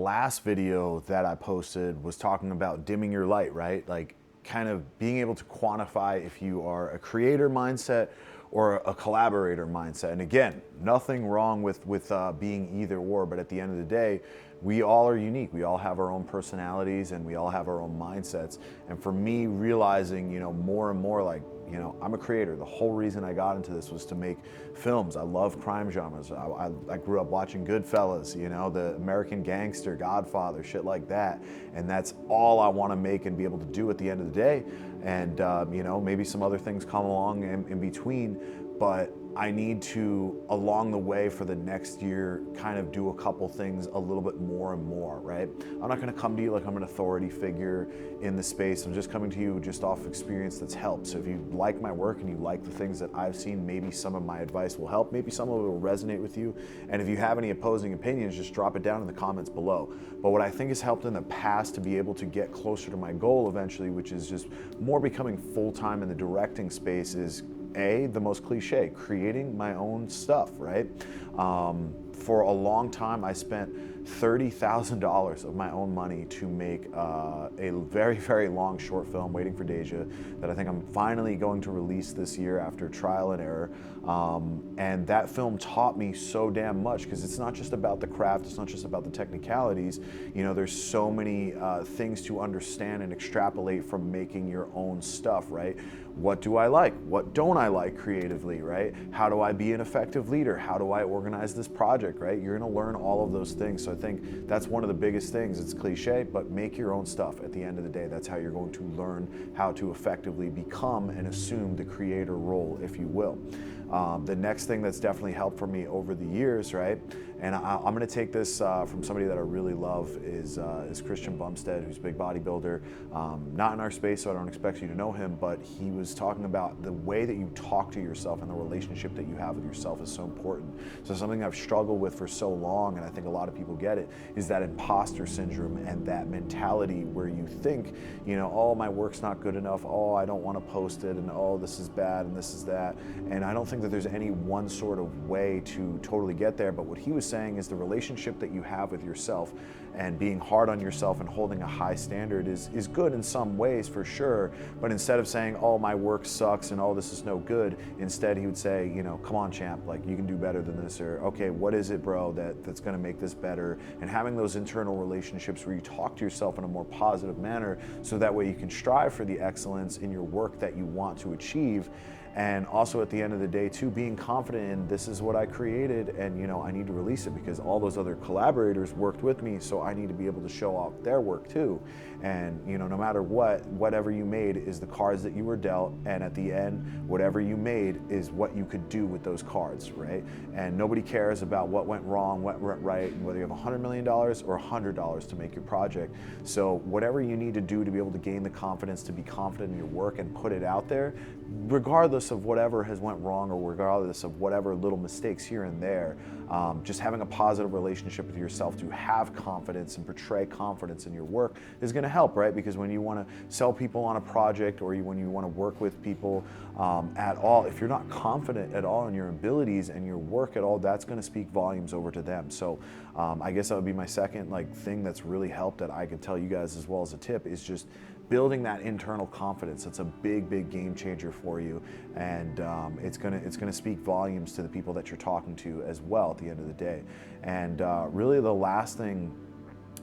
last video that I posted was talking about dimming your light, right? Like kind of being able to quantify if you are a creator mindset or a collaborator mindset. And again, nothing wrong with being either or, but at the end of the day, we all are unique. We all have our own personalities and we all have our own mindsets. And for me, realizing, more and more like, I'm a creator. The whole reason I got into this was to make films. I love crime genres. I grew up watching Goodfellas, the American Gangster, Godfather, shit like that. And that's all I want to make and be able to do at the end of the day. And, maybe some other things come along in between, but I need to, along the way for the next year, kind of do a couple things a little bit more and more, right? I'm not gonna come to you like I'm an authority figure in the space. I'm just coming to you just off experience that's helped. So if you like my work and you like the things that I've seen, maybe some of my advice will help, maybe some of it will resonate with you. And if you have any opposing opinions, just drop it down in the comments below. But what I think has helped in the past to be able to get closer to my goal eventually, which is just more becoming full-time in the directing space, is the most cliche, creating my own stuff, right? For a long time, I spent $30,000 of my own money to make a very, very long short film, Waiting for Deja, that I think I'm finally going to release this year after trial and error. And that film taught me so damn much, because it's not just about the craft, it's not just about the technicalities. There's so many things to understand and extrapolate from making your own stuff, right? What do I like? What don't I like creatively, right? How do I be an effective leader? How do I organize this project, right? You're gonna learn all of those things. So I think that's one of the biggest things. It's cliche, but make your own stuff at the end of the day. That's how you're going to learn how to effectively become and assume the creator role, if you will. The next thing that's definitely helped for me over the years, right? And I'm gonna take this from somebody that I really love, is Christian Bumstead, who's a big bodybuilder. Not in our space, so I don't expect you to know him, but he was talking about the way that you talk to yourself and the relationship that you have with yourself is so important. So something I've struggled with for so long, and I think a lot of people get it, is that imposter syndrome and that mentality where you think, oh, my work's not good enough, oh, I don't wanna post it, and oh, this is bad, and this is that. And I don't think that there's any one sort of way to totally get there, but what he was saying is the relationship that you have with yourself and being hard on yourself and holding a high standard is good in some ways, for sure. But instead of saying, oh, my work sucks and oh, this is no good, instead he would say, come on, champ, like you can do better than this, or okay, what is it, bro, that's gonna make this better? And having those internal relationships where you talk to yourself in a more positive manner, so that way you can strive for the excellence in your work that you want to achieve. And also at the end of the day too, being confident in, this is what I created, and I need to release it because all those other collaborators worked with me, so I need to be able to show off their work too. And no matter what, whatever you made is the cards that you were dealt, and at the end, whatever you made is what you could do with those cards, right? And nobody cares about what went wrong, what went right, and whether you have $100 million or $100 to make your project. So whatever you need to do to be able to gain the confidence to be confident in your work and put it out there, regardless of whatever has went wrong or regardless of whatever little mistakes here and there, just having a positive relationship with yourself to have confidence and portray confidence in your work is going to help, right? Because when you want to sell people on a project, or when you want to work with people at all, if you're not confident at all in your abilities and your work at all, that's going to speak volumes over to them. So I guess that would be my second thing that's really helped, that I could tell you guys as well as a tip, is just building that internal confidence. It's a big, big game changer for you, and it's gonna speak volumes to the people that you're talking to as well at the end of the day. And really the last thing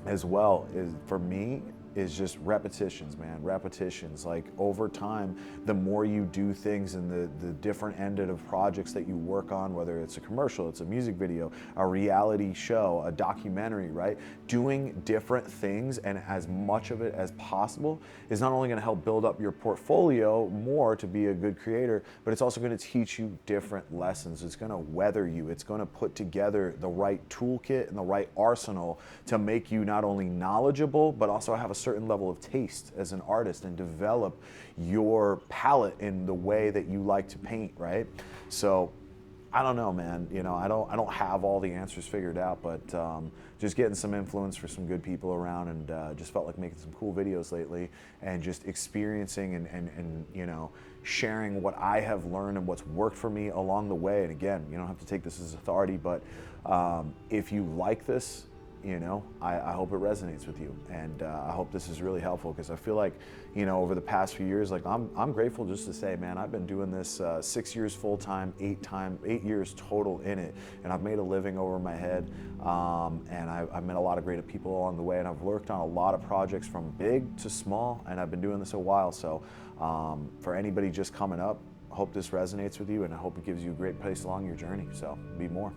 as well is, for me, is just repetitions, man. Repetitions. Like over time, the more you do things in the different ended of projects that you work on, whether it's a commercial, it's a music video, a reality show, a documentary, right? Doing different things and as much of it as possible is not only gonna help build up your portfolio more to be a good creator, but it's also gonna teach you different lessons. It's gonna weather you. It's gonna put together the right toolkit and the right arsenal to make you not only knowledgeable, but also have a certain level of taste as an artist and develop your palette in the way that you like to paint, right? So I don't know, man. I don't have all the answers figured out, but just getting some influence for some good people around, and just felt like making some cool videos lately, and just experiencing and sharing what I have learned and what's worked for me along the way. And again, you don't have to take this as authority, but if you like this, you know, I hope it resonates with you, and I hope this is really helpful, because I feel like, you know, over the past few years, like I'm grateful just to say, man, I've been doing this 6 years full time, 8 years total in it, and I've made a living over my head, and I've met a lot of great people along the way, and I've worked on a lot of projects from big to small, and I've been doing this a while. So for anybody just coming up, I hope this resonates with you, and I hope it gives you a great place along your journey. So be more.